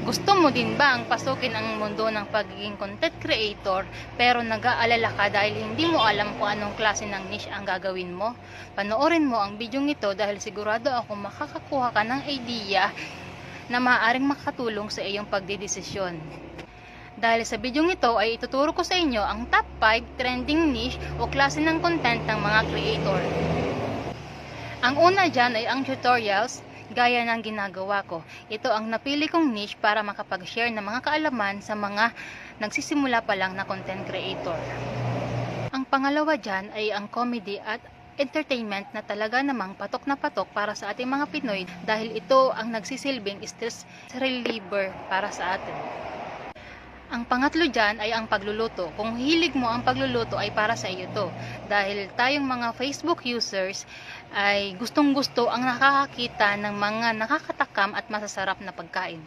Gusto mo din ba ang pasukin ang mundo ng pagiging content creator pero nag-aalala ka dahil hindi mo alam kung anong klase ng niche ang gagawin mo? Panoorin mo ang bidyong ito dahil sigurado ako makakakuha ka ng idea na maaaring makatulong sa iyong pagdedesisyon. Dahil sa bidyong ito ay ituturo ko sa inyo ang top 5 trending niche o klase ng content ng mga creator. Ang una dyan ay ang tutorials, gaya ng ginagawa ko. Ito ang napili kong niche para makapag-share ng mga kaalaman sa mga nagsisimula pa lang na content creator. Ang pangalawa dyan ay ang comedy at entertainment na talaga namang patok na patok para sa ating mga Pinoy dahil ito ang nagsisilbing stress reliever para sa atin. Ang pangatlo dyan ay ang pagluluto. Kung hilig mo ang pagluluto ay para sa iyo to. Dahil tayong mga Facebook users ay gustong gusto ang nakakakita ng mga nakakatakam at masasarap na pagkain.